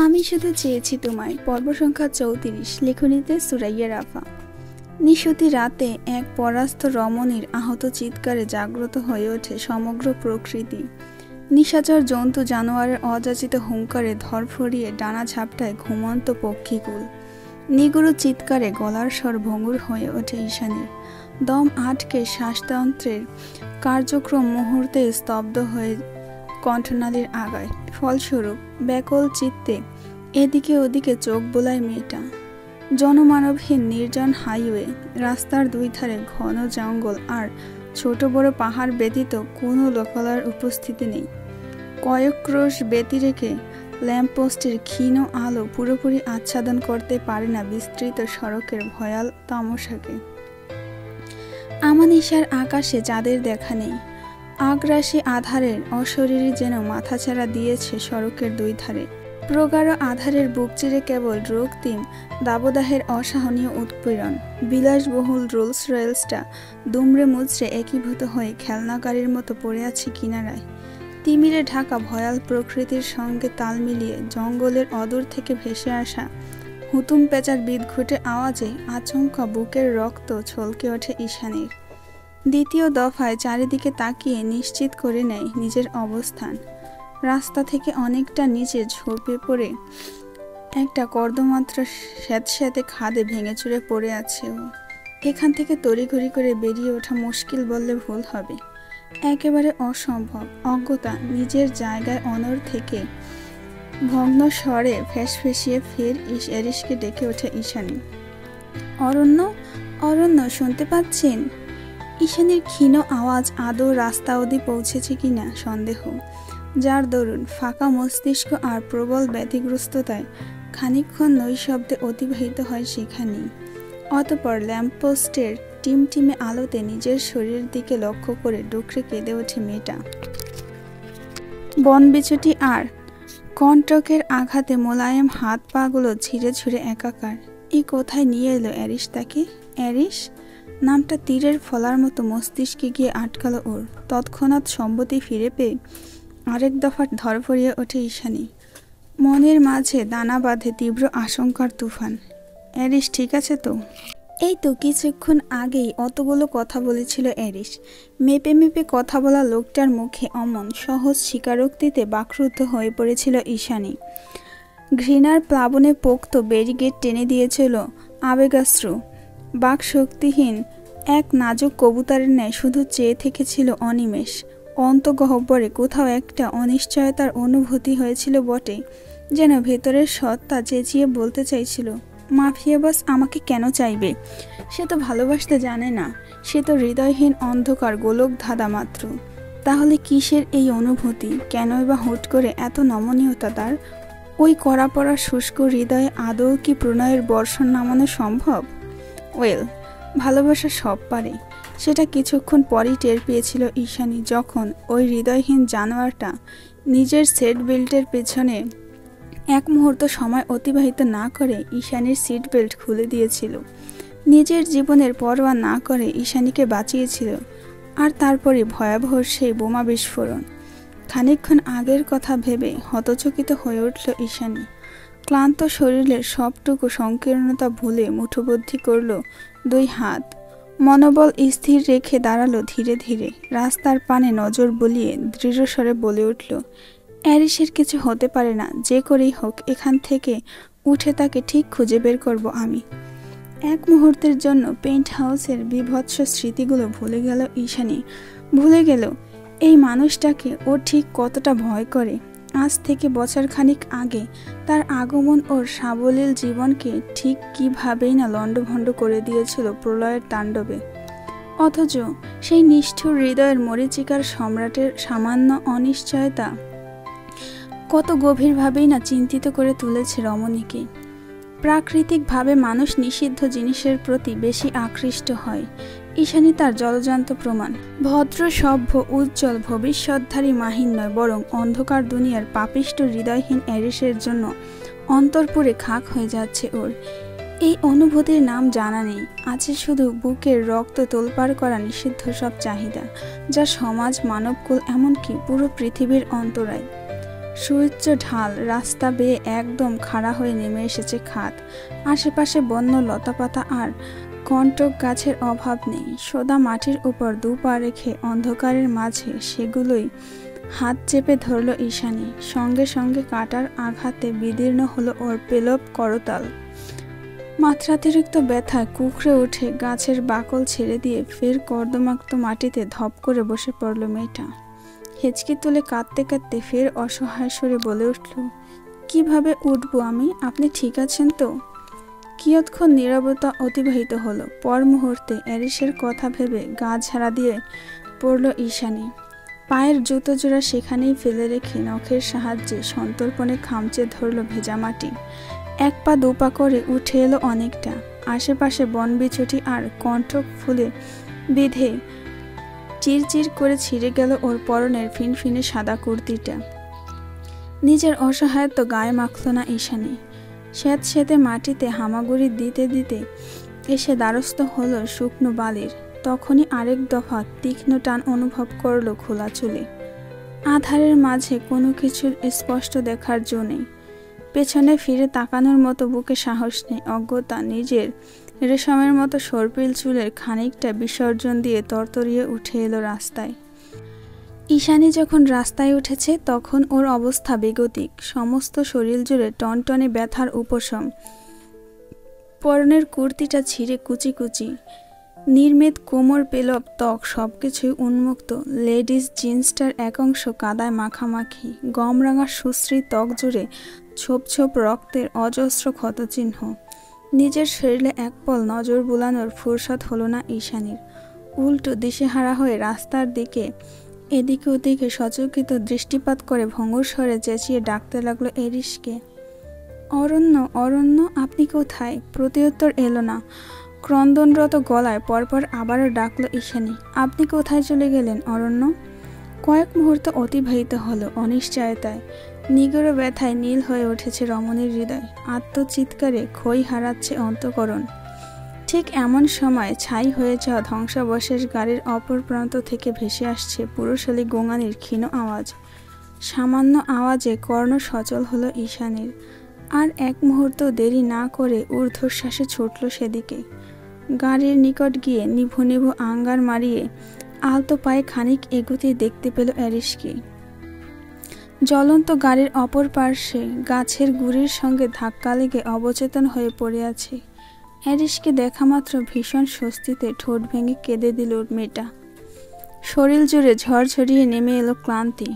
আমি শুধু চেয়েছি তোমায়। পর্ব সংখ্যা 34, লেখনীতে সুরাইয়া রাফা। নিশতি রাতে এক পরাস্ত রমণীর আহত চিৎকারে জাগ্রত হয়ে ওঠে সমগ্র প্রকৃতি। নিশাচর জন্তু জানোয়ারের অযাচিত হুঙ্কারে ধরফরিয়ে ডানা ঝাপটায় ঘুমন্ত পক্ষীকুল। নিগুড় চিৎকারে গলার স্বর ভঙ্গুর হয়ে ওঠে ঈশানীর। দম আটকে শ্বাসতন্ত্রের কার্যক্রম মুহূর্তে স্তব্ধ হয়ে কণ্ঠনালীর আগায়। ফলস্বরূপ ব্যাকুল চিত্তে এদিকে ওদিকে চোখ বোলায় মেয়েটা। জনমানবহীন নির্জন হাইওয়ে, রাস্তার দুই ধারে ঘন জঙ্গল আর ছোট বড় পাহাড় ব্যতীত কোনো লোকালয়ের উপস্থিতি নেই। কয়েক ক্রোশ ব্যতিরেকে ল্যাম্পপোস্টের ক্ষীণ আলো পুরোপুরি আচ্ছাদন করতে পারে না বিস্তৃত সড়কের ভয়াল তামাশাকে। আমানিশার আকাশে চাঁদের দেখা নেই। আগ্রাসী আধারের অশরীরী যেন মাথাছাড়া দিয়েছে সড়কের দুই ধারে। প্রগাঢ় আধারের বুক চিরে কেবল রক্তিম দাবদাহের অসহনীয় উৎপীড়ন। বিলাসবহুল রোলস রয়েলসটা দুমড়ে মুচড়ে একীভূত হয়ে খেলনা গাড়ির মতো পড়ে আছে কিনারায়। তিমিরে ঢাকা ভয়াল প্রকৃতির সঙ্গে তাল মিলিয়ে জঙ্গলের অদূর থেকে ভেসে আসা হুতুম পেঁচার বিদঘুটে আওয়াজে আচমকা বুকের রক্ত ছলকে ওঠে ঈশানীর। দ্বিতীয় দফায় চারিদিকে তাকিয়ে নিশ্চিত করে নেয় নিজের অবস্থান। রাস্তা থেকে অনেকটা নিচে ঝোপে পড়ে একটা কর্দমাত্র স্যাঁতস্যাঁতে খাদে ভেঙে চুরে পড়ে আছে ও। এখান থেকে তড়িঘড়ি করে বেরিয়ে ওঠা মুশকিল বললে ভুল হবে। একেবারে অসম্ভব। অজ্ঞতা নিজের জায়গায় অনড় থেকে ভগ্ন স্বরে ফ্যাঁসফেঁসিয়ে ফের এরিসকে ডেকে ওঠে ঈশানী। অরণ্য, অরণ্য, শুনতে পাচ্ছেন? ঈশানীর ক্ষীণ আওয়াজ আদৌ রাস্তা অবধি পৌঁছেছে কিনা সন্দেহ, যার দরুন ফাঁকা মস্তিষ্ক আর প্রবল ব্যতিগ্রস্ততায় খানিকক্ষণ নৈশব্দে অতিবাহিত হয় সেখানেই। অতঃপর ল্যাম্পপোস্টের টিমটিমে আলোতে নিজের শরীরের দিকে লক্ষ্য করে ডুকরে কেঁদে ওঠে মেয়েটা। বনবিছুটি আর কণ্টকের আঘাতে মোলায়েম হাত পাগুলো ছিঁড়ে ছুঁড়ে একাকার। কোথায় নিয়ে এলো অ্যারিস তাকে? অ্যারিস নামটা তীরের ফলার মতো মস্তিষ্কে গিয়ে আটকালো ওর। তৎক্ষণাৎ সম্মতি ফিরে পেয়ে আরেক দফা ধরফরিয়ে ওঠে ঈশানী। মনের মাঝে দানা বাঁধে তীব্র আশঙ্কার তুফান। অ্যারিস ঠিক আছে তো? এই তো কিছুক্ষণ আগেই অতগুলো কথা বলেছিল অ্যারিস। মেপে মেপে কথা বলা লোকটার মুখে অমন সহজ স্বীকারোক্তিতে বাকরুদ্ধ হয়ে পড়েছিল ঈশানী। ঘৃণার প্লাবনে পোক্ত ব্যারিকেড টেনে দিয়েছিল আবেগাশ্রু। বাকশক্তিহীন এক নাজুক কবুতরের ন্যায় শুধু চেয়ে থেকেছিল অনিমেষ। অন্তঃগহ্বরে কোথাও একটা অনিশ্চয়তার অনুভূতি হয়েছিল বটে, যেন ভেতরের সত্তা চেঁচিয়ে বলতে চাইছিল, মাফিয়া বস আমাকে কেন চাইবে? সে তো ভালোবাসতে জানে না, সে তো হৃদয়হীন অন্ধকার গোলক ধাঁধা মাত্র। তাহলে কিসের এই অনুভূতি? কেনই বা হুট করে এত নমনীয়তা তার? ওই কড়া পড়া শুষ্ক হৃদয়ে আদৌ কি প্রণয়ের বর্ষণ নামানো সম্ভব? ওয়েল, ভালোবাসা সব পারে, সেটা কিছুক্ষণ পরই টের পেয়েছিল ঈশানী, যখন ওই হৃদয়হীন জানোয়ারটা নিজের সেট বেল্টের পেছনে এক মুহূর্ত সময় অতিবাহিত না করে ঈশানীর সিট বেল্ট খুলে দিয়েছিল। নিজের জীবনের পরোয়া না করে ঈশানীকে বাঁচিয়েছিল। আর তারপরে ভয়াবহ সেই বোমা বিস্ফোরণ। খানিকক্ষণ আগের কথা ভেবে হতচকিত হয়ে উঠল ঈশানী। ক্লান্ত শরীরের সবটুকু সংকীর্ণতা ভুলে মুঠোবদ্ধি করল দুই হাত। মনোবল স্থির রেখে দাঁড়ালো ধীরে ধীরে। রাস্তার পানে নজর বুলিয়ে দৃঢ়স্বরে বলে উঠল, অ্যারিসের কিছু হতে পারে না, যে করেই হোক এখান থেকে উঠে তাকে ঠিক খুঁজে বের করব আমি। এক মুহূর্তের জন্য পেন্ট হাউসের বিভৎস স্মৃতিগুলো ভুলে গেল ঈশানী। ভুলে গেল এই মানুষটাকে ও ঠিক কতটা ভয় করে। আজ থেকে বছরখানিক আগে তার আগমন ওর সাবলীল জীবনকে ঠিক কীভাবেই না লণ্ডভণ্ড করে দিয়েছিল প্রলয়ের তাণ্ডবে। অথচ সেই নিষ্ঠুর হৃদয়ের মরীচিকার সম্রাটের সামান্য অনিশ্চয়তা কত গভীরভাবেই না চিন্তিত করে তুলেছে রমণীকে। প্রাকৃতিকভাবে মানুষ নিষিদ্ধ জিনিসের প্রতি বেশি আকৃষ্ট হয়। ঈশানী তার জলজান্ত প্রমাণ। ভদ্র সভ্য উজ্জ্বল ভবিষ্যৎধারী মাহিন নয়, বরং অন্ধকার দুনিয়ার পাপিষ্ট হৃদয়হীন অ্যারিসের জন্য অন্তরপুরে খাক হয়ে যাচ্ছে ওর। এই অনুভূতির নাম জানা নেই, আছে শুধু বুকের রক্ত তোলপাড় করা নিষিদ্ধ সব চাহিদা, যা সমাজ, মানবকুল, এমনকি পুরো পৃথিবীর অন্তরায়। সুউচ্চ ঢাল, রাস্তা বেয়ে একদম খাড়া হয়ে নেমে এসেছে খাদ। আশেপাশে বন্য লতাপাতা আর কণ্টক গাছের অভাব নেই। সোদা মাটির উপর দুপা রেখে অন্ধকারের মাঝে সেগুলোই হাত চেপে ধরল ঈশানী। সঙ্গে সঙ্গে কাটার আঘাতে বিদীর্ণ হলো ওর পেলব করতাল। মাত্রাতিরিক্ত ব্যথায় কুঁকড়ে উঠে গাছের বাকল ছেড়ে দিয়ে ফের কর্দমাক্ত মাটিতে ধপ করে বসে পড়ল মেয়েটা। হেঁচকি তুলে কাঁদতে কাঁদতে ফের অসহায় সুরে বলে উঠল, কিভাবে উঠবো আমি? আপনি ঠিক আছেন তো? কিয়ৎক্ষণ নীরবতা অতিবাহিত হলো। পর মুহূর্তে অ্যারিসের কথা ভেবে গা ঝাড়া দিয়ে পড়ল ঈশানী। পায়ের জুতো জোড়া সেখানেই ফেলে রেখে নখের সাহায্যে সন্তর্পণে খামচে ধরল ভেজা মাটি। এক পা দুপা করে উঠে এলো অনেকটা। আশেপাশে বনবিছুটি আর কণ্টক ফুলে বিধে চিরচির করে ছিঁড়ে গেল ওর পরনের ফিনফিনে সাদা কুর্তিটা। নিজের অসহায়ত্ব গায়ে মাখল না ঈশানী। স্যাঁতস্যাঁতে মাটিতে হামাগুড়ি দিতে দিতে এসে দ্বারস্থ হলো শুকনো বালির। তখনই আরেক দফা তীক্ষ্ণ টান অনুভব করল খোলা চুলে। আধারের মাঝে কোনো কিছুর স্পষ্ট দেখার জো নেই। পেছনে ফিরে তাকানোর মতো বুকে সাহস নেই। অজ্ঞতা নিজের রেশমের মতো সর্পিল চুলের খানিকটা বিসর্জন দিয়ে তরতরিয়ে উঠে এলো রাস্তায়। ঈশানী যখন রাস্তায় উঠেছে তখন ওর অবস্থা বেগতিক। সমস্ত শরীর জুড়ে টনটনে ব্যথার উপশম। পরনের কুর্তিটা ছিঁড়ে কুচি কুচি, নির্মেদ কোমর পেলব ত্বক সবকিছুই উন্মুক্ত। লেডিস জিন্সটার এক অংশ কাদায় মাখামাখি। গমরাঙা সুশ্রী ত্বক জুড়ে ছোপ ছোপ রক্তের অজস্র ক্ষতচিহ্ন। নিজের শরীরে এক পল নজর বুলানোর ফুরসত হলো না ঈশানীর। উল্টো দিশেহারা হয়ে রাস্তার দিকে এদিকে ওদিকে সচকিত দৃষ্টিপাত করে ভঙ্গুর স্বরে চেঁচিয়ে ডাকতে লাগলো এরিসকে। অরণ্য, অরণ্য, আপনি কোথায়? প্রত্যুত্তর এলো না। ক্রন্দনরত গলায় পরপর আবারও ডাকলো ঈশানী, আপনি কোথায় চলে গেলেন অরণ্য? কয়েক মুহূর্ত অতিবাহিত হলো অনিশ্চয়তায়। নিগড় ব্যথায় নীল হয়ে উঠেছে রমণীর হৃদয়। আত্মচিৎকারে খই হারাচ্ছে অন্তঃকরণ। ঠিক এমন সময় ছাই হয়ে যাওয়া ধ্বংসাবশেষ গাড়ির অপর প্রান্ত থেকে ভেসে আসছে পুরুষালী গোঙানির ক্ষীণ আওয়াজ। সামান্য আওয়াজে কর্ণ সচল হলো ঈশানীর। আর এক মুহূর্ত দেরি না করে ঊর্ধ্বশ্বাসে ছুটল সেদিকে। গাড়ির নিকট গিয়ে নিভু নিভু আঙ্গার মারিয়ে আলতো পায়ে খানিক এগুতে দেখতে পেল অ্যারিসকে। জ্বলন্ত গাড়ির অপর পার্শ্বে গাছের গুড়ির সঙ্গে ধাক্কা লেগে অবচেতন হয়ে পড়ে আছে। অ্যারিসকে দেখা মাত্র ভীষণ স্বস্তিতে ঠোঁট ভেঙে কেঁদে দিল মেয়েটা। শরীর জুড়ে ঝড় ঝরিয়ে নেমে এলো ক্লান্তি।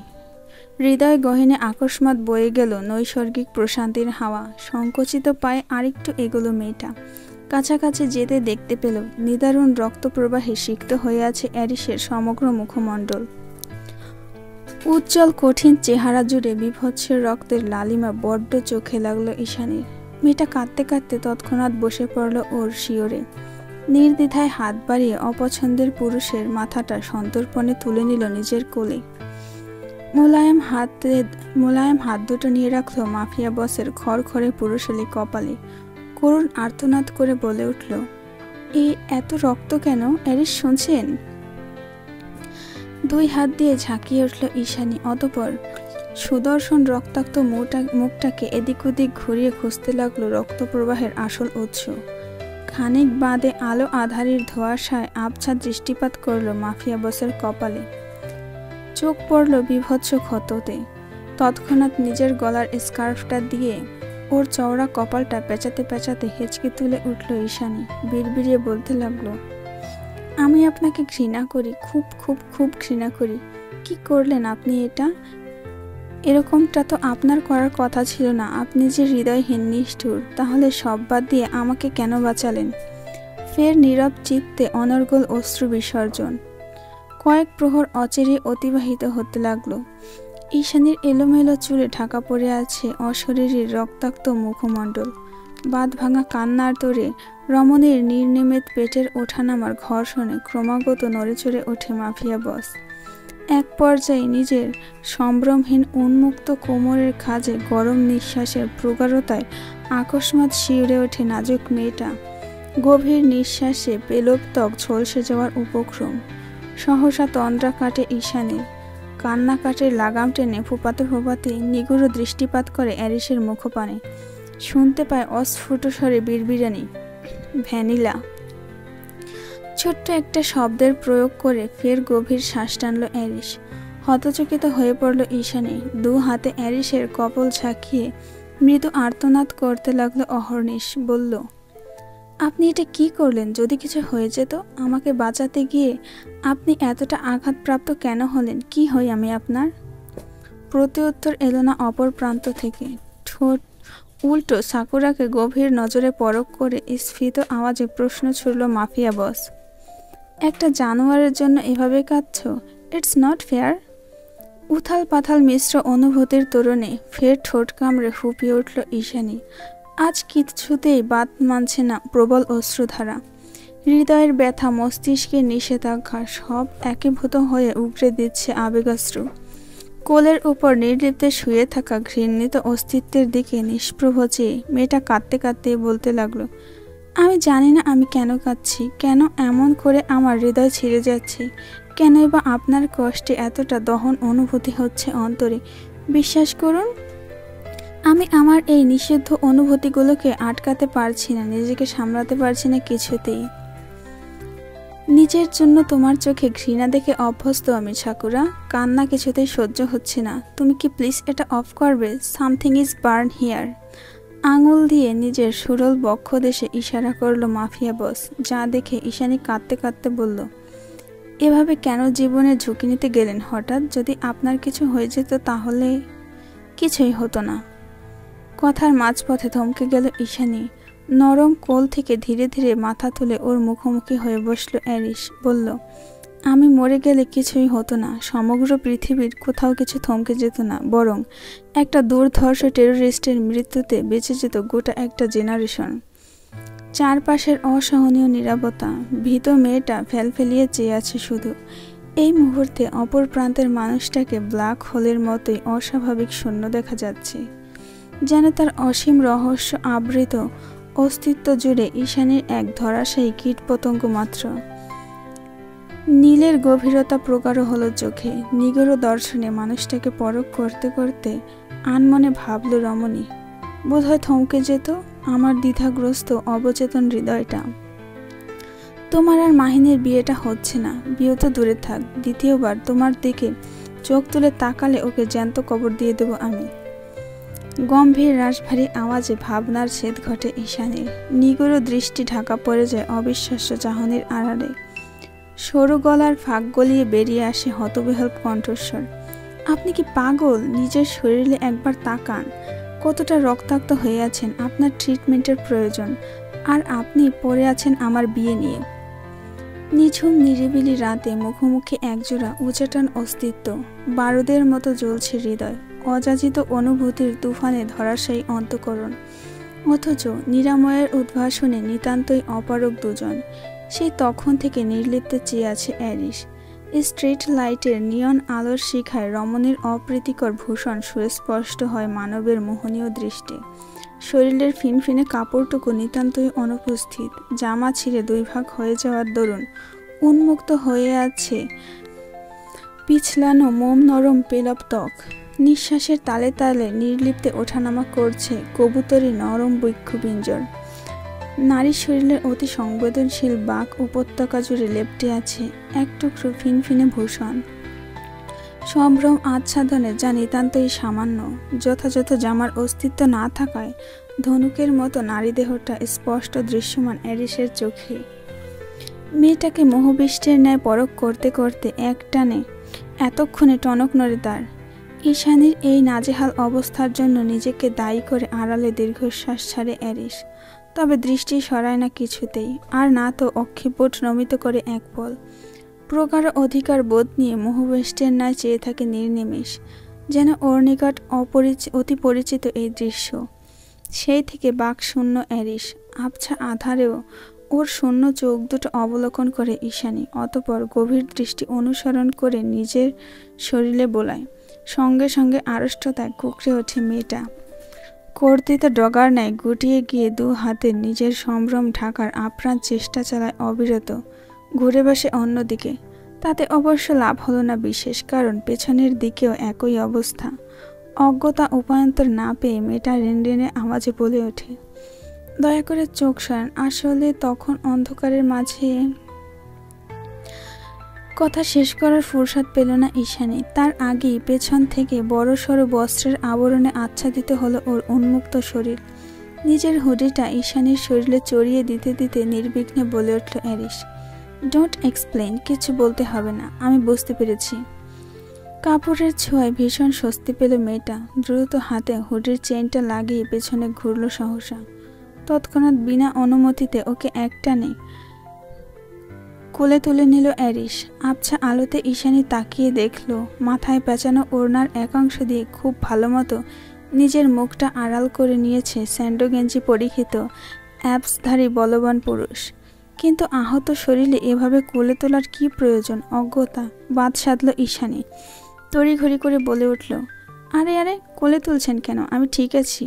হৃদয় গহীনে আকস্মাৎ বয়ে গেল নৈসর্গিক প্রশান্তির হাওয়া। সংকুচিত পায়ে আরেকটু এগোলো মেয়েটা। কাছাকাছি যেতে দেখতে পেল নিদারুণ রক্তপ্রবাহে সিক্ত হয়ে আছে অ্যারিসের সমগ্র মুখমণ্ডল। উজ্জ্বল কঠিন চেহারা জুড়ে বীভৎসের রক্তের লালিমা বড্ড চোখে লাগলো ঈশানীর। মেয়েটা কাঁদতে কাঁদতে তৎক্ষণাৎ বসে পড়ল ওর শিয়রে। নির্দ্বিধায় হাত বাড়িয়ে অপছন্দের পুরুষের মাথাটা সন্তর্পণে তুলে নিল নিজের কোলে। মোলায়েম হাত দুটো নিয়ে রাখলো মাফিয়া বসের খড়খড়ে পুরুষালী কপালে। করুণ আর্তনাদ করে বলে উঠল, এই এত রক্ত কেন অ্যারিস, শুনছেন? দুই হাত দিয়ে ঝাঁকিয়ে উঠল ঈশানী। অতঃপর সুদর্শন রক্তাক্ত মুখটাকে এদিক ওদিক ঘুরিয়ে খুঁজতে লাগলো রক্তপ্রবাহের আসল উৎস। খানিক বাদে আলো আধারির ধোঁয়াশায় আবছা দৃষ্টিপাত করল মাফিয়া বসের কপালে। চোখ পড়ল বিভৎস ক্ষততে। তৎক্ষণাৎ নিজের গলার স্কার্ফটা দিয়ে ওর চওড়া কপালটা পেঁচাতে পেঁচাতে হেঁচকে তুলে উঠল ঈশানী। বিড়বিড়িয়ে বলতে লাগলো, আমি আপনাকে ঘৃণা করি, খুব খুব খুব ঘৃণা করি। কি করলেন আপনি এটা? এরকমটা তো আপনার করার কথা ছিল না। আপনি যে হৃদয়হীন, নিষ্ঠুর, তাহলে সব বাদ দিয়ে আমাকে কেন বাঁচালেন? ফের নীরব চিত্তে অনর্গল অশ্রু বিসর্জন। কয়েক প্রহর অচিরে অতিবাহিত হতে লাগলো। ঈশানীর এলোমেলো চুলে ঢাকা পড়ে আছে অশরীরীর রক্তাক্ত মুখমণ্ডল। বাঁধ ভাঙা কান্নার তোড়ে রমণীর নির্নিমেষ পেটের ওঠানামার ঘর্ষণে ক্রমাগত নড়েচড়ে ওঠে মাফিয়া বস। এক পর্যায়ে নিজের সম্ভ্রমহীন উন্মুক্ত কোমরের খাঁজে গরম নিঃশ্বাসের প্রগাঢ়তায় আকস্মাৎ শিউরে ওঠে নাজুক মেয়েটা। গভীর নিঃশ্বাসে পেলব ত্বক ঝলসে যাওয়ার উপক্রম। সহসা তন্দ্রা কাটে ঈশানীর। কান্নাকাটির লাগাম টেনে ফোপাতে ফোপাতে নিগুড় দৃষ্টিপাত করে অ্যারিসের মুখপানে। শুনতে পায় অস্ফুট স্বরে বিড়বিড়ানি, ভ্যানিলা। ছোট্ট একটা শব্দের প্রয়োগ করে ফের গভীর শ্বাস টানল অ্যারিস। হতচকিত হয়ে পড়ল ঈশানী। দু হাতে অ্যারিসের কপল ঝাঁকিয়ে মৃদু আর্তনাদ করতে লাগলো অহর্নিশ। বলল, আপনি এটা কি করলেন? যদি কিছু হয়ে যেত, আমাকে বাঁচাতে গিয়ে আপনি এতটা আঘাতপ্রাপ্ত কেন হলেন? কি হই আমি আপনার? প্রত্যুত্তর এলো না অপর প্রান্ত থেকে। ঠোঁট উল্টো সাকুরাকে গভীর নজরে পরখ করে স্ফীত আওয়াজে প্রশ্ন ছুড়ল মাফিয়া বস। একটা জানোয়ারের জন্য এভাবে কাঁদছ? It's not fair. উথাল পাথাল মিশ্র অনুভূতির তোরণে ফের ঠোঁট কামড়ে ফুপিয়ে উঠল ঈশানী। আজ কিছুতেই বাদ মানছে না প্রবল অশ্রুধারা। হৃদয়ের ব্যথা, মস্তিষ্কের নিষেধাজ্ঞা সব একীভূত হয়ে উগরে দিচ্ছে আবেগাশ্রু। কোলের উপর নির্লিপ্তে শুয়ে থাকা ঘৃণিত অস্তিত্বের দিকে নিষ্প্রভ চেয়ে মেয়েটা কাঁদতে কাঁদতে বলতে লাগলো, আমি জানি না আমি কেন কাঁদছি, কেন এমন করে আমার হৃদয় ছিঁড়ে যাচ্ছে, কেনই বা আপনার কষ্টে এতটা দহন অনুভূতি হচ্ছে অন্তরে। বিশ্বাস করুন, আমি আমার এই নিষিদ্ধ অনুভূতিগুলোকে আটকাতে পারছি না, নিজেকে সামলাতে পারছি না কিছুতেই। নিজের জন্য তোমার চোখে ঘৃণা দেখে অভ্যস্ত আমি সাকুরা। কান্না কিছুতেই সহ্য হচ্ছে না। তুমি কি প্লিজ এটা অফ করবে? Something is burn here. আঙুল দিয়ে নিজের সুরল বক্ষ দেশে ইশারা করলো মাফিয়া বস, যা দেখে ঈশানী কাঁদতে কাঁদতে বলল, এভাবে কেন জীবনের ঝুঁকি নিতে গেলেন হঠাৎ? যদি আপনার কিছু হয়ে যেত তাহলে? কিছুই হতো না। কথার মাঝপথে থমকে গেল ঈশানী। নরম কোল থেকে ধীরে ধীরে মাথা তুলে ওর মুখোমুখি হয়ে বসল অ্যারিস। বলল, আমি মরে গেলে কিছুই হতো না, সমগ্র পৃথিবীর কোথাও কিছু থমকে যেত না, বরং একটা দুর্ধর্ষ টেরোরিস্টের মৃত্যুতে বেঁচে যেত গোটা একটা জেনারেশন। চারপাশের অসহনীয় নীরবতা। ভীত মেয়েটা ফেলফেলিয়ে চেয়ে আছে শুধু। এই মুহূর্তে অপর প্রান্তের মানুষটাকে ব্ল্যাক হোলের মতোই অস্বাভাবিক শূন্য দেখা যাচ্ছে, যেন তার অসীম রহস্য আবৃত অস্তিত্ব জুড়ে ঈশানীর এক ধরাশায়ী কীটপতঙ্গ মাত্র। নীলের গভীরতা প্রগাঢ় হলো চোখে। নিগড় দর্শনে মানুষটাকে পরখ করতে করতে আনমনে ভাবল রমণী, বোধহয় থমকে যেত আমার দ্বিধাগ্রস্ত অবচেতন হৃদয়টা। তোমার আর মাহিনের বিয়েটা হচ্ছে না। বিয়ে তো দূরে থাক, দ্বিতীয়বার তোমার দিকে চোখ তুলে তাকালে ওকে জ্যান্ত কবর দিয়ে দেব আমি। গম্ভীর রাশভারী আওয়াজে ভাবনার ছেদ ঘটে ঈশানীর। নিগড় দৃষ্টি ঢাকা পড়ে যায় অবিশ্বাস্য চাহনির আড়ালে। সরু গলার ফাঁক গলিয়ে বেরিয়ে আসে হতবিহ্বল কণ্ঠস্বর, আপনি কি পাগল? নিজের শরীরে একবার তাকান, কতটা রক্তাক্ত হয়ে আছেন। আপনার ট্রিটমেন্টের প্রয়োজন, আর আপনি পড়ে আছেন আমার বিয়ে নিয়ে। নিঝুম নিরিবিলি রাতে মুখোমুখি একজোড়া উচাটন অস্তিত্ব। বারুদের মতো জ্বলছে হৃদয়, অযাচিত অনুভূতির তুফানে ধরাশায়ী অন্তঃকরণ। অথচ নিরাময়ের উদ্ভাসনে নিতান্তই অপারগ দুজন। সেই তখন থেকে নির্লিপ্তে চেয়ে আছে অ্যারিস। স্ট্রিট লাইটের নিয়ন আলোর শিখায় রমণীর অপ্রীতিকর ভূষণ সুস্পষ্ট হয় মানবের মোহনীয় দৃষ্টি। শরীরের ফিনফিনে কাপড়টুকু নিতান্তই অনুপস্থিত। জামা ছিঁড়ে দুই ভাগ হয়ে যাওয়ার দরুন উন্মুক্ত হয়ে আছে পিছলানো মোম নরম পেলব ত্বক। নিঃশ্বাসের তালে তালে নির্লিপ্তে ওঠানামা করছে কবুতরি নরম বক্ষপিঞ্জর। নারীর শরীরের অতি সংবেদনশীল বাক উপত্যকা জুড়ে লেপ্টে আছে এক টুকরো ফিনফিনে ভূষণ। সম্ভ্রম আচ্ছাদনে যা নিতান্তই সামান্য। যথাযথ জামার অস্তিত্ব না থাকায় ধনুকের মতো নারী দেহটা স্পষ্ট দৃশ্যমান অ্যারিসের চোখে। মেয়েটাকে মোহবিষ্টের ন্যায় পরখ করতে করতে এক টানে এতক্ষণে টনক নড়ে তার। ঈশানীর এই নাজেহাল অবস্থার জন্য নিজেকে দায়ী করে আড়ালে দীর্ঘশ্বাস ছাড়ে অ্যারিস। তবে দৃষ্টি সরায় না কিছুতেই, আর না তো অক্ষিপট নমিত করে এক পল। প্রগাঢ় অধিকার বোধ নিয়ে মোহবেষ্টের ন্যায় চেয়ে থাকে নির্নিমেষ, যেন ওর নিকট অতি পরিচিত এই দৃশ্য। সেই থেকে বাক শূন্য অ্যারিস। আবছা আধারেও ওর শূন্য চোখ দুটো অবলোকন করে ঈশানী, অতঃপর গভীর দৃষ্টি অনুসরণ করে নিজের শরীরে বোলায়। সঙ্গে সঙ্গে আড়ষ্টতায় কুঁকড়ে ওঠে মেয়েটা। কর্তৃত ডগার ন্যায় গুটিয়ে গিয়ে দু হাতে নিজের সম্ভ্রম ঢাকার আপ্রাণ চেষ্টা চালায় অবিরত। ঘুরে বসে অন্যদিকে। তাতে অবশ্য লাভ হলো না বিশেষ, কারণ পেছনের দিকেও একই অবস্থা। অজ্ঞতা উপায়ন্তর না পেয়ে মেয়েটা রেনরেনে আওয়াজে বলে ওঠে, দয়া করে চোখ সরান। আসলে তখন অন্ধকারের মাঝে কথা শেষ করার ফুরসত পেল না ঈশানী। তার আগেই পেছন থেকে বড় সড়ো বস্ত্রের আবরণে আচ্ছাদিত হলো ওর উন্মুক্ত শরীর। নিজের হুডিটা ঈশানীর শরীরে চড়িয়ে দিতে দিতে নির্বিঘ্নে বলে উঠল অ্যারিস, ডোন্ট এক্সপ্লেইন, কিছু বলতে হবে না, আমি বুঝতে পেরেছি। কাপড়ের ছোঁয়ায় ভীষণ স্বস্তি পেল মেয়েটা। দ্রুত হাতে হুডির চেইনটা লাগিয়ে পেছনে ঘুরল সহসা। তৎক্ষণাৎ বিনা অনুমতিতে ওকে একটানে কোলে তুলে নিল অ্যারিস। আবছা আলোতে ঈশানী তাকিয়ে দেখল মাথায় পেঁচানো ওড়নার একাংশ দিয়ে খুব ভালো মতো নিজের মুখটা আড়াল করে নিয়েছে স্যান্ডো গেঞ্জি পরিহিত অ্যাপসধারী বলবান পুরুষ। কিন্তু আহত শরীরে এভাবে কোলে তোলার কি প্রয়োজন? অজ্ঞতা বাদ সাধল ঈশানী। তড়িঘড়ি করে বলে উঠল, আরে আরে, কোলে তুলছেন কেন? আমি ঠিক আছি।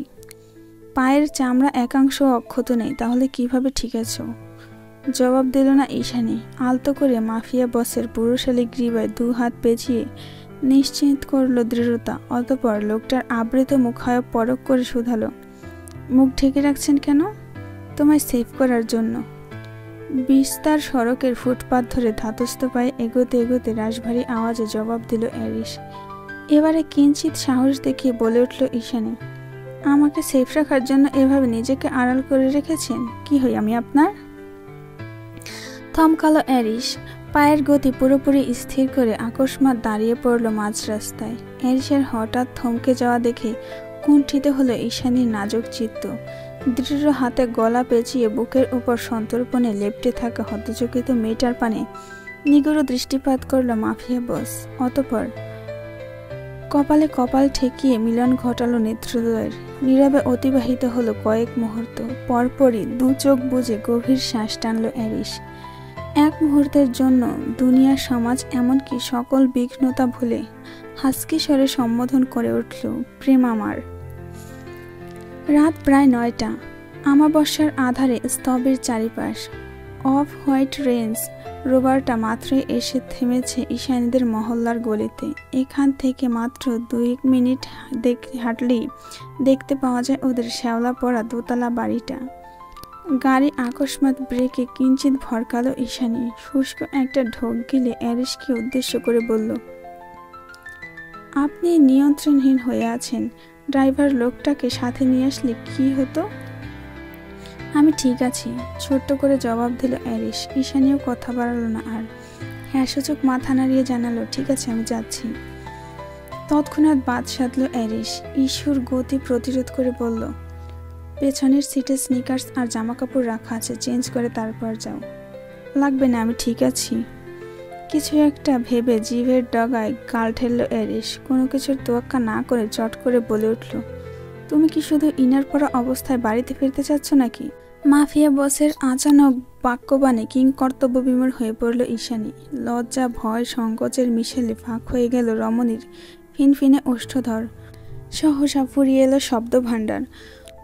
পায়ের চামড়া একাংশ অক্ষত নেই, তাহলে কিভাবে ঠিক আছো? জবাব দিল না ঈশানী। আলতো করে মাফিয়া বসের পুরুষালী গ্রীবায় 2 হাত পেঁচিয়ে নিশ্চিত করল দৃঢ়তা। অতঃপর লোকটার আবৃত মুখায়ব পরখ করে শুধালো, মুখ ঢেকে রাখছেন কেন? তোমায় সেভ করার জন্য। বিস্তার সড়কের ফুটপাত ধরে ধাতস্থ পায়ে এগোতে এগোতে রাশভারী আওয়াজে জবাব দিল অ্যারিস। এবারে কিঞ্চিত সাহস দেখিয়ে বলে উঠল ঈশানী, আমাকে সেফ রাখার জন্য এভাবে নিজেকে আড়াল করে রেখেছেন? কি হই আমি আপনার? থমকালো অ্যারিস। পায়ের গতি পুরোপুরি স্থির করে আকস্মাৎ দাঁড়িয়ে পড়ল মাঝ রাস্তায়। অ্যারিসের হঠাৎ থমকে যাওয়া দেখে কুণ্ঠিত হলো ঈশানীর নাজুক চিত্ত। দৃঢ় হাতে গলা পেঁচিয়ে বুকের উপর সন্তর্পণে লেপ্টে থাকা হতচকিত মেয়েটার পানে নিগূঢ় দৃষ্টিপাত করল মাফিয়া বস। অতঃপর কপালে কপাল ঠেকিয়ে মিলন ঘটালো নেত্রদ্বয়ের। নীরবে অতিবাহিত হলো কয়েক মুহূর্ত। পরপরই 2 চোখ বুজে গভীর শ্বাস টানল অ্যারিস। এক মুহূর্তের জন্য দুনিয়া, সমাজ, এমনকি সকল বিঘ্নতা ভুলে হাসকি স্বরে সম্বোধন করে উঠল, প্রেম আমার। রাত প্রায় 9টা। আমাবস্যার আধারে স্তবের চারিপাশ। অফ হোয়াইট রেঞ্জ রোভারটা মাত্রই এসে থেমেছে ঈশানীদের মহল্লার গলিতে। এখান থেকে মাত্র 2 মিনিট হাঁটলেই দেখতে পাওয়া যায় ওদের শ্যাওলা পড়া দোতলা বাড়িটা। গাড়ি আকস্মাৎ ব্রেকে কিঞ্চিত ভরকালো ঈশানী। শুষ্ক একটা ঢোক গিলে অ্যারিসকে উদ্দেশ্য করে বলল, আপনি নিয়ন্ত্রণহীন হয়ে আছেন। ড্রাইভার লোকটাকে সাথে নিয়ে আসলে কি হতো? আমি ঠিক আছি, ছোট্ট করে জবাব দিল অ্যারিস। ঈশানীও কথা বাড়ালো না আর। হ্যাঁ সূচক মাথা নাড়িয়ে জানালো, ঠিক আছে, আমি যাচ্ছি। তৎক্ষণাৎ বাদ সাধল অ্যারিস। ঈশ্বর গতি প্রতিরোধ করে বলল, পেছনের সিটে স্নিকার্স আর জামাকাপড় রাখা আছে, চেঞ্জ করে তারপর যাও। লাগবে না, আমি ঠিক আছি। কিছু একটা ভেবে জিভের ডগায় গাল ঠেলল অ্যারিস। কোনো কিছুর তোয়াক্কা না করে চট করে বলে উঠল, তুমি কি শুধু ইনার পরা অবস্থায় বাড়িতে ফিরতে চাচ্ছ নাকি? মাফিয়া বসের আচানক বাক্যবাণে কিংকর্তব্য বিমূঢ় হয়ে পড়ল ঈশানী। লজ্জা, ভয়, সংকোচের মিশেলে ফাঁক হয়ে গেল রমণীর ফিনফিনে ওষ্ঠধর। সহসা ফুরিয়ে এলো শব্দ ভাণ্ডার।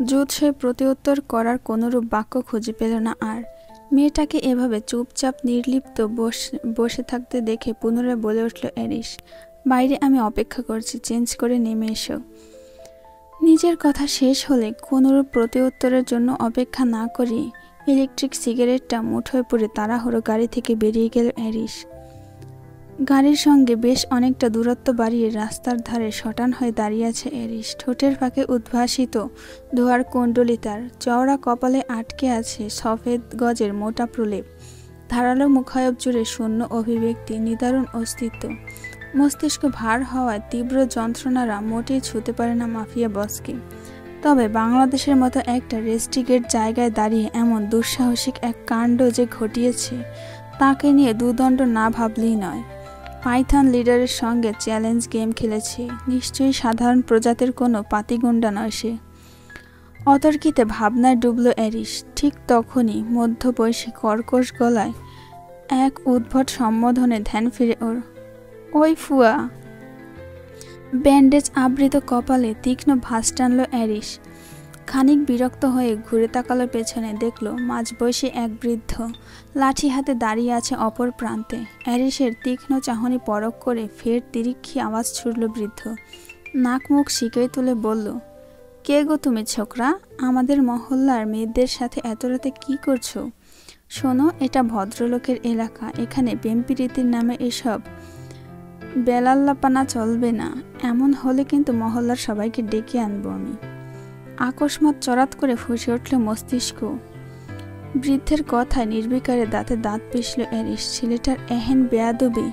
জুৎসই প্রতিউত্তর করার কোনরূপ বাক্য খুঁজে পেল না আর। মেয়েটাকে এভাবে চুপচাপ নির্লিপ্ত বসে থাকতে দেখে পুনরায় বলে উঠল অ্যারিস, বাইরে আমি অপেক্ষা করছি, চেঞ্জ করে নেমে এসো। নিজের কথা শেষ হলে কোনরূপ প্রতিউত্তরের জন্য অপেক্ষা না করে ইলেকট্রিক সিগারেটটা মুঠোয় পুরে তাড়াহুড়ো গাড়ি থেকে বেরিয়ে গেল অ্যারিস। গাড়ির সঙ্গে বেশ অনেকটা দূরত্ব বাড়িয়ে রাস্তার ধারে শটান হয়ে দাঁড়িয়ে আছে অ্যারিস। ঠোঁটের ফাঁকে উদ্ভাসিত ধোয়ার কুণ্ডলী তার। চওড়া কপালে আটকে আছে সফেদ গজের মোটা প্রলেপ। ধারালো মুখায়ব জুড়ে শূন্য অভিব্যক্তি, নিদারুণ অস্তিত্ব। মস্তিষ্ক ভার হওয়ায় তীব্র যন্ত্রণারা মোটেই ছুঁতে পারে না মাফিয়া বসকে। তবে বাংলাদেশের মতো একটা রেস্ট্রিকেট জায়গায় দাঁড়িয়ে এমন দুঃসাহসিক এক কাণ্ড যে ঘটিয়েছে, তাকে নিয়ে দুদণ্ড না ভাবলেই নয়। পাইথন লিডারের সঙ্গে চ্যালেঞ্জ গেম খেলেছে, নিশ্চয়ই সাধারণ প্রজাতির কোনো পাতিগুন্ডা নয় সে। অতর্কিতে ভাবনায় ডুবল অ্যারিস। ঠিক তখনই মধ্যবয়সী কর্কশ গলায় এক উদ্ভট সম্বোধনে ধ্যান ফিরে ওর। ওই ফুয়া। ব্যান্ডেজ আবৃত কপালে তীক্ষ্ণ ভাঁজ টানল অ্যারিস। খানিক বিরক্ত হয়ে ঘুরে তাকালো পেছনে, দেখল মাঝবয়সী এক বৃদ্ধ লাঠি হাতে দাঁড়িয়ে আছে অপর প্রান্তে। অ্যারিসের তীক্ষ্ণ চাহনি পরখ করে ফের তিরিক্ষি আওয়াজ ছুড়ল বৃদ্ধ। নাক মুখ সিকেই তুলে বলল, কে গো তুমি ছোকরা? আমাদের মহল্লার মেয়েদের সাথে এত রাতে কি করছো? শোনো, এটা ভদ্রলোকের এলাকা, এখানে বেম্পিরীতির নামে এসব বেলাল্লাপানা চলবে না। এমন হলে কিন্তু মহল্লার সবাইকে ডেকে আনবো আমি। আকস্মাৎ চড়াত করে ফুঁসে উঠল মস্তিষ্ক। বৃদ্ধের কথায় নির্বিকারে দাঁতে দাঁত পিষল অ্যারিস। ছেলেটার এহেন বেয়াদবি,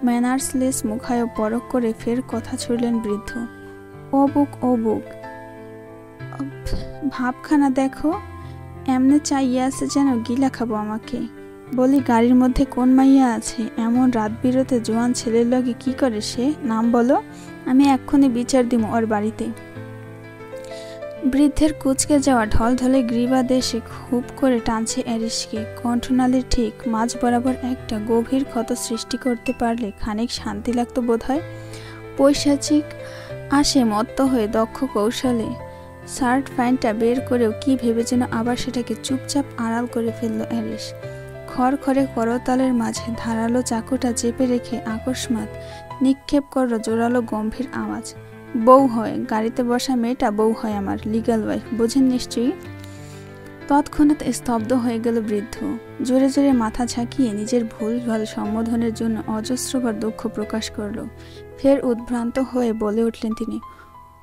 ম্যানার্সলেস মুখায় পরখ করে ফের কথা ছুড়লেন বৃদ্ধ। ও বুক, ভাবখানা দেখো, এমনে চাইয়া আছে যেন গিলা খাবো আমাকে। বলি, গাড়ির মধ্যে কোন মাইয়া আছে? এমন রাত বিরতে জোয়ান ছেলের লগে কি করে সে? নাম বলো, আমি এক্ষুনি বিচার দিব ওর বাড়িতে। বৃদ্ধের কুচকে যাওয়া ঢলঢলে গ্রীবা দেশে খুব করে টানছে অ্যারিসকে। কণ্ঠনালীর ঠিক মাঝ বরাবর একটা গভীর ক্ষত সৃষ্টি করতে পারলে খানিক শান্তি লাগতো বোধ হয়। পৈশাচিক আসে মত্ত হয়ে দক্ষ কৌশলে শার্ট প্যান্টটা বের করেও কি ভেবে যেন আবার সেটাকে চুপচাপ আড়াল করে ফেলল অ্যারিস। খড়খড়ে করতালের মাঝে ধারালো চাকুটা চেপে রেখে আকস্মাৎ নিক্ষেপ করল জোরালো গম্ভীর আওয়াজ। বউ হয়, গাড়িতে বসা মেয়েটা বউ হয় আমার, লিগ্যাল ওয়াইফ, বোঝেন নিশ্চয়ই। তৎক্ষণাৎ স্তব্ধ হয়ে গেল বৃদ্ধ। জোরে জোরে মাথা ঝাঁকিয়ে নিজের ভুলভাল সম্বোধনের জন্য অজস্রবার দুঃখ প্রকাশ করল। ফের উদ্ভ্রান্ত হয়ে বলে উঠলেন তিনি,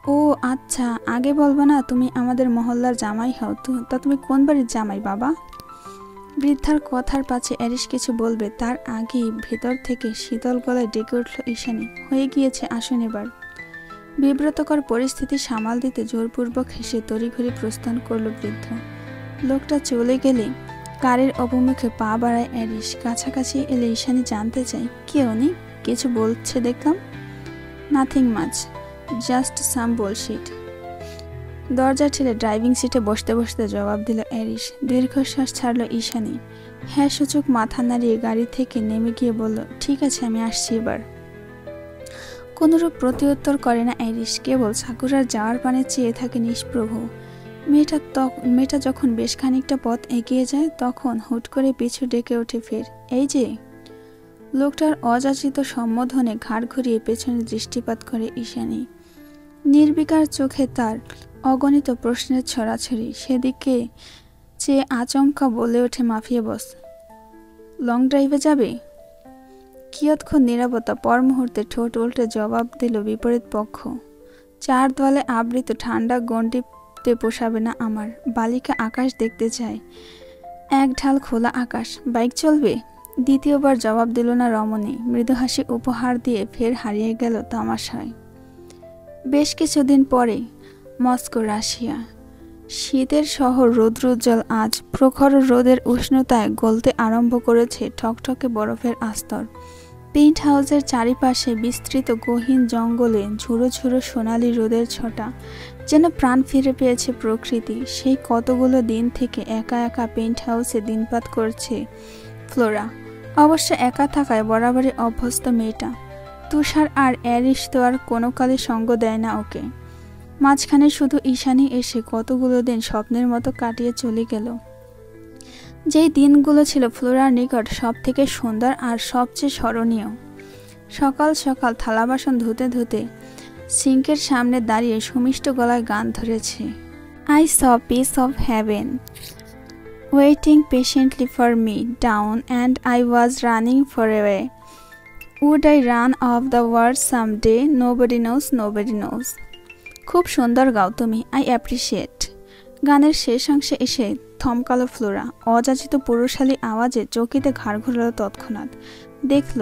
ও আচ্ছা, আগে বলবা না তুমি আমাদের মহল্লার জামাই হও? তা তুমি কোন বাড়ির জামাই বাবা? বৃদ্ধার কথার পাছে অ্যারিস কিছু বলবে তার আগেই ভেতর থেকে শীতল গলায় ডেকে উঠল ঈশানী, হয়ে গিয়েছে, আসুন এবার। বিব্রতকর পরিস্থিতি সামাল দিতে জোরপূর্বক হেসে তড়িঘড়ি প্রস্থান করল বৃদ্ধ। লোকটা চলে গেলে গাড়ির অবমুখে পা বাড়ায় অ্যারিস। কাছাকাছি এলে ঈশানী জানতে চায়, কে উনি? কিছু বলছে দেখলাম। নাথিং মাচ, জাস্ট সাম বুলশিট। দরজা ঠেলে ড্রাইভিং সিটে বসতে বসতে জবাব দিল অ্যারিস। দীর্ঘশ্বাস ছাড়ল ঈশানী। হ্যাঁ সূচক মাথা নাড়িয়ে গাড়ি থেকে নেমে গিয়ে বলল, ঠিক আছে, আমি আসছি এবার। কোনরূপ প্রত্যুত্তর করে না অ্যারিস, কেবল সাকুরার যাওয়ার পানে চেয়ে থাকে নিষ্প্রভ। মেয়েটা যখন বেশ খানিকটা পথ এগিয়ে যায় তখন হুট করে পিছু ডেকে ওঠে ফের, এই যে। লোকটার অযাচিত সম্বোধনে ঘাড় ঘুরিয়ে পেছনে দৃষ্টিপাত করে ঈশানী। নির্বিকার চোখে তার অগণিত প্রশ্নের ছড়াছড়ি। সেদিকে চেয়ে আচমকা বলে ওঠে মাফিয়া বস, লং ড্রাইভে যাবে? কিয়ৎক্ষণ নীরবতা, পর মুহূর্তে ঠোঁট উল্টে জবাব দিল বিপরীত পক্ষ, চার দলে আবৃত ঠান্ডা গণ্ডিতে পোষাবে না আমার। বালিকা আকাশ দেখতে চায়, এক ঢাল খোলা আকাশ, বাইক চলবে? দ্বিতীয়বার জবাব দিল না রমণী। মৃদু হাসি উপহার দিয়ে ফের হারিয়ে গেল তামাশায়। বেশ কিছুদিন পরে মস্কো, রাশিয়া। শীতের শহর রৌদ্রোজ্জ্বল আজ। প্রখর রোদের উষ্ণতায় গলতে আরম্ভ করেছে ঠকঠকে বরফের আস্তর। পেন্ট হাউসের চারিপাশে বিস্তৃত গহীন জঙ্গলে ঝুড়ো ঝুড়ো সোনালি রোদের ছটা, যেন প্রাণ ফিরে পেয়েছে প্রকৃতি। সেই কতগুলো দিন থেকে একা একা পেন্ট হাউসে দিনপাত করছে ফ্লোরা। অবশ্য একা থাকায় বরাবরই অভ্যস্ত মেয়েটা। তুষার আর অ্যারিস তো আর কোনো কালে সঙ্গ দেয় না ওকে। মাঝখানে শুধু ঈশানী এসে কতগুলো দিন স্বপ্নের মতো কাটিয়ে চলে গেল। যেই দিনগুলো ছিল ফ্লোরার নিকট সব থেকে সুন্দর আর সবচেয়ে স্মরণীয়। সকাল সকাল থালা বাসন ধুতে ধুতে সিঙ্কের সামনে দাঁড়িয়ে সুমিষ্ট গলায় গান ধরেছে, I saw piece of heaven waiting patiently for me down and I was running for away. Would I run off the world someday? Nobody knows, nobody knows. খুব সুন্দর গাও তুমি, আই অ্যাপ্রিসিয়েট। গানের শেষ অংশে এসে থমকালো ফ্লোরা। অযাচিত পুরুষালী আওয়াজে চকিতে ঘাড় ঘোরালো তৎক্ষণাৎ। দেখল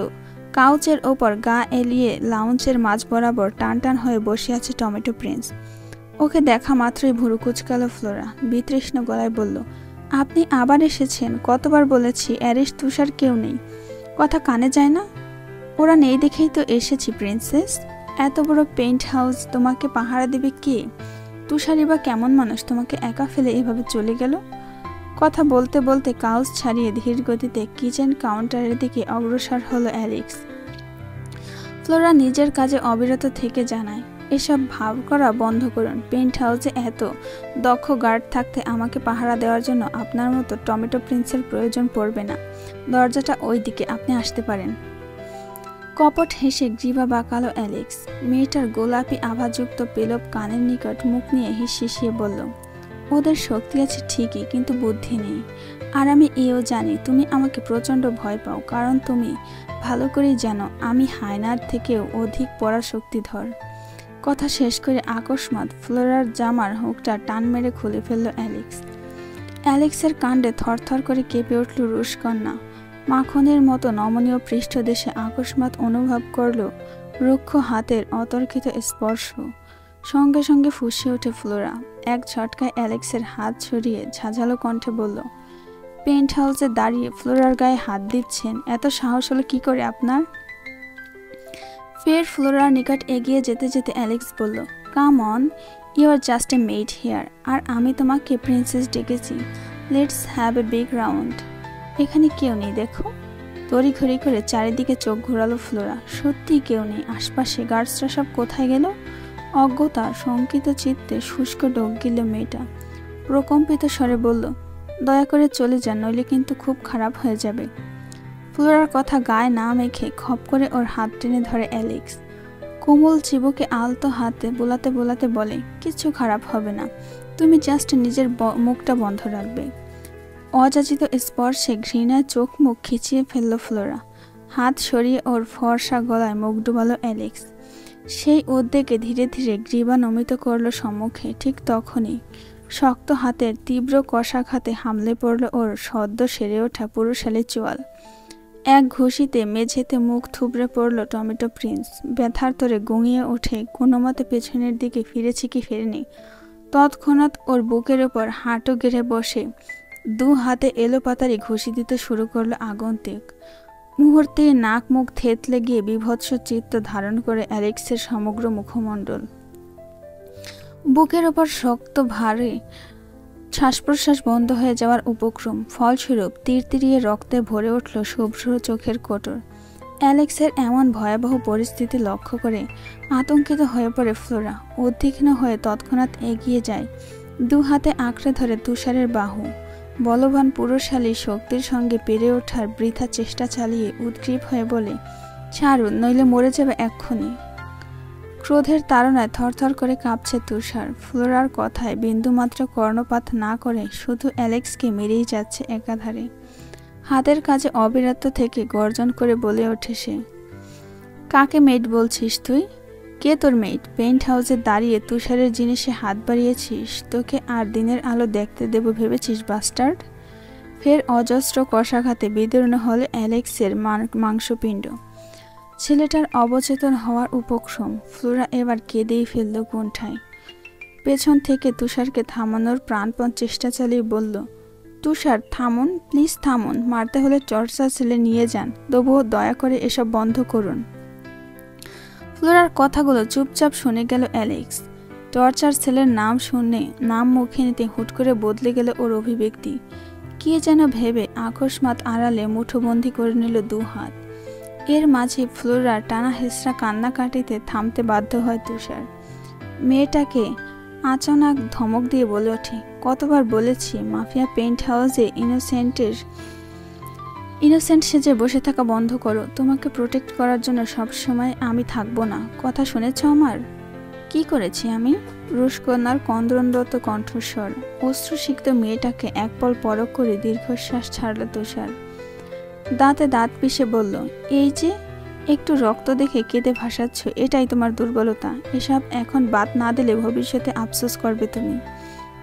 কাউচের ওপর গা এলিয়ে লাউঞ্জের মাঝ বরাবর টান টান হয়ে বসে আছে টমেটো প্রিন্স। ওকে দেখা মাত্রই ভুরু কুচকালো ফ্লোরা। বিতৃষ্ণ গলায় বলল, আপনি আবার এসেছেন? কতবার বলেছি অ্যারিস, তুষার কেউ নেই, কথা কানে যায় না? ওরা নেই দেখেই তো এসেছি প্রিন্সেস। এত বড় পেন্ট হাউস তোমাকে পাহারা দেবে কে? তুষারই বা কেমন মানুষ তোমাকে একা ফেলে এভাবে চলে গেল? কথা বলতে বলতে কাউচ ছাড়িয়ে ধীর গতিতে কিচেন কাউন্টারের দিকে অগ্রসর হলো অ্যালেক্স। ফ্লোরা নিজের কাজে অবিরত থেকে জানায়, এসব ভাব করা বন্ধ করুন। পেন্ট হাউসে এত দক্ষ গার্ড থাকতে আমাকে পাহারা দেওয়ার জন্য আপনার মতো টমেটো প্রিন্সের প্রয়োজন পড়বে না। দরজাটা ওই দিকে, আপনি আসতে পারেন। কপট হেসে জিভা বাঁকালো অ্যালেক্স। মেয়েটার গোলাপি আভাযুক্ত পেলব কানের নিকট মুখ নিয়ে হিসিয়ে বলল, ওদের শক্তি আছে ঠিকই, কিন্তু বুদ্ধি নেই। আর আমি এও জানি তুমি আমাকে প্রচণ্ড ভয় পাও, কারণ তুমি ভালো করেই জানো আমি হায়নার থেকেও অধিক পরাশক্তিধর। কথা শেষ করে আকস্মাৎ ফ্লোরার জামার হুকটা টান মেরে খুলে ফেলল অ্যালেক্স। অ্যালেক্সের কাণ্ডে থরথর করে কেঁপে উঠল রুশকন্যা। মাখনের মতো নমনীয় পৃষ্ঠদেশে আকস্মাৎ অনুভব করল রুক্ষ হাতের অতর্কিত স্পর্শ। সঙ্গে সঙ্গে ফুঁসে ওঠে ফ্লোরা। এক ঝটকায় অ্যালেক্সের হাত ছড়িয়ে ঝাঁঝালো কণ্ঠে বলল, পেন্ট হাউসে দাঁড়িয়ে ফ্লোরার গায়ে হাত দিচ্ছেন, এত সাহস হলো কি করে আপনার? ফের ফ্লোরার নিকট এগিয়ে যেতে যেতে অ্যালেক্স বলল, come on, you are just a maid here, আর আমি তোমাকে প্রিন্সেস ডেকেছি। Let's have a big round. এখানে কেউ নেই দেখো। তড়িঘড়ি করে চারিদিকে চোখ ঘোরালো ফ্লোরা। সত্যিই কেউ নেই আশপাশে। গার্ডসরা সব কোথায় গেল? অজ্ঞতা শঙ্কিত চিত্তে শুষ্ক ডোক গিল মেয়েটা। প্রকম্পিত স্বরে বলল, দয়া করে চলে যান, নইলে কিন্তু খুব খারাপ হয়ে যাবে। ফ্লোরার কথা গায়ে না মেখে খপ করে ওর হাত টেনে ধরে অ্যালেক্স। কোমল চিবুকে আলতো হাতে বোলাতে বোলাতে বলে, কিছু খারাপ হবে না, তুমি জাস্ট নিজের মুখটা বন্ধ রাখবে। অযাচিত স্পর্শে ঘৃণায় চোখ মুখ খিচিয়ে ফেলল ফ্লোরা। হাত সরিয়ে ওর ফর্সা গলায় মুখ ডুবালো অ্যালেক্স। সেই উদ্বেগে ধীরে ধীরে গ্রীবা নমিত করল সম্মুখে। ঠিক তখনই শক্ত হাতের তীব্র কষাঘাতে হামলে পড়ল ওর সদ্য সেরে ওঠা পুরুষালী চোয়াল। এক ঘুষিতে মেঝেতে মুখ থুবড়ে পড়ল টমেটো প্রিন্স। ব্যথার তোরে গুঙিয়ে ওঠে, কোনো মতে পেছনের দিকে ফিরেছে কি ফেরেনি। তৎক্ষণাৎ ওর বুকের ওপর হাঁটু গেড়ে বসে দু হাতে এলোপাতারি ঘুষি দিতে শুরু করলো আগন্তুক। মুহূর্তে নাক মুখ থেতলে গিয়ে বিভৎস চিত্ত ধারণ করে অ্যালেক্সের সমগ্র মুখমণ্ডল। বুকের ওপর শক্ত ভারে শ্বাস প্রশ্বাস বন্ধ হয়ে যাওয়ার উপক্রম। ফলস্বরূপ তীরতিরিয়ে রক্তে ভরে উঠল শুভ্র চোখের কোটর। অ্যালেক্সের এমন ভয়াবহ পরিস্থিতি লক্ষ্য করে আতঙ্কিত হয়ে পড়ে ফ্লোরা। উদ্বিগ্ন হয়ে তৎক্ষণাৎ এগিয়ে যায়, দু হাতে আঁকড়ে ধরে তুষারের বাহু। বলবান পুরুষালী শক্তির সঙ্গে পেরে ওঠার বৃথা চেষ্টা চালিয়ে উদ্গ্রীব হয়ে বলে, ছাড়ুন, নইলে মরে যাবে এক্ষুনি। ক্রোধের তাড়নায় থরথর করে কাঁপছে তুষার। ফ্লোরার কথায় বিন্দুমাত্র কর্ণপাত না করে শুধু অ্যালেক্সকে মেরেই যাচ্ছে একাধারে। হাতের কাজে অবিরত থেকে গর্জন করে বলে ওঠে সে, কাকে মেট বলছিস তুই? কে তোর মেট? পেন্ট হাউসে দাঁড়িয়ে তুষারের জিনিসে হাত বাড়িয়েছিস? তোকে আর দিনের আলো দেখতে দেব ভেবেছিস বাস্টার্ড? ফের অজস্র কষাঘাতে বিদীর্ণ হল অ্যালেক্সের মাংসপিণ্ড। ছেলেটার অবচেতন হওয়ার উপক্রম। ফ্লোরা এবার কেঁদেই ফেলল কুণ্ঠায়। পেছন থেকে তুষারকে থামানোর প্রাণপণ চেষ্টা চালিয়ে বলল, তুষার থামুন, প্লিজ থামুন, মারতে হলে টর্চার সেলে নিয়ে যান, তবুও দয়া করে এসব বন্ধ করুন। ফ্লোরার কথাগুলো চুপচাপ শুনে গেল অ্যালেক্স। টর্চার সেলের নাম শুনে নাম মুখে নিতে হুট করে বদলে গেল ওর অভিব্যক্তি। কে যেন ভেবে আকস্মাৎ আড়ালে মুঠোবন্দি করে নিল দু হাত। এর মাঝে ফ্লোরার টানা হেসরা কান্নাকাটিতে থামতে বাধ্য হয় তুষার। মেয়েটাকে আচানক ধমক দিয়ে বলে ওঠে, কতবার বলেছি মাফিয়া পেন্ট হাউসে ইনোসেন্ট সেজে বসে থাকা বন্ধ করো। তোমাকে প্রোটেক্ট করার জন্য সবসময় আমি থাকবো না, কথা শুনেছ আমার? কি করেছি আমি? রুশকন্যার কন্দনরত কণ্ঠস্বর। অশ্রুসিক্ত মেয়েটাকে একপল পরক করে দীর্ঘশ্বাস ছাড়ল তুষার। দাঁতে দাঁত পিষে বলল, এই যে একটু রক্ত দেখে কেঁদে ভাসাচ্ছ, এটাই তোমার দুর্বলতা। এসব এখন বাদ না দিলে ভবিষ্যতে আফসোস করবে তুমি।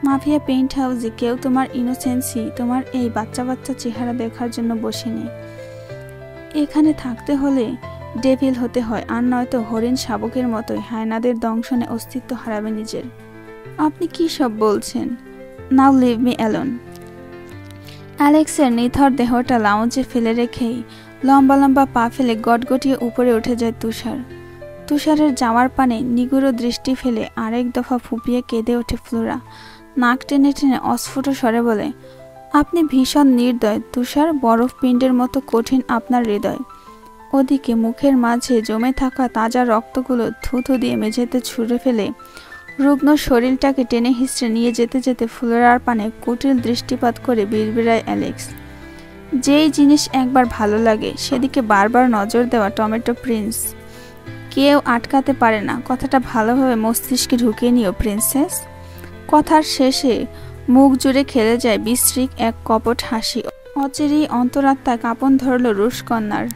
মাফিয়া পেন্ট হাউসে কেউ তোমার ইনোসেন্সি, তোমার এই বাচ্চা বাচ্চা চেহারা দেখার জন্য বসেনি। এখানে থাকতে হলে ডেভিল হতে হয়, আর নয়তো হরিণ শাবকের মতোই হায়নাদের দংশনে অস্তিত্ব হারাবে নিজের। আপনি কি সব বলছেন? নাও লিভ মি অ্যালোন। অ্যালেক্সের নিথর দেহটা লাউঞ্জে ফেলে রেখেই লম্বা লম্বা পা ফেলে গটগটিয়ে উপরে উঠে যায় তুষার। তুষারের জামার পানে নিগুড়ো দৃষ্টি ফেলে আরেক দফা ফুপিয়ে কেঁদে ওঠে ফ্লোরা। নাক টেনে টেনে অস্ফুট স্বরে বলে, আপনি ভীষণ নির্দয় তুষার, বরফ পিণ্ডের মতো কঠিন আপনার হৃদয়। ওদিকে মুখের মাঝে জমে থাকা তাজা রক্তগুলো থুথু দিয়ে মেঝেতে ছুঁড়ে ফেলে রুগ্ন শরীরটাকে টেনে হিঁচড়ে নিয়ে যেতে যেতে ফ্লোরার পানে কুটিল দৃষ্টিপাত করে বিড়বিড়ায় অ্যালেক্স। যেই জিনিস একবার ভালো লাগে সেদিকে বারবার নজর দেওয়া টমেটো প্রিন্স। কেউ আটকাতে পারে না, কথাটা ভালোভাবে মস্তিষ্কে ঢুকিয়ে নিও প্রিন্সেস। কথার শেষে মুখ জুড়ে খেলে যায় বিশ্রী এক কপট হাসি। অচিরেই অন্তরাত্মায় কাঁপন ধরল রুশকন্যার।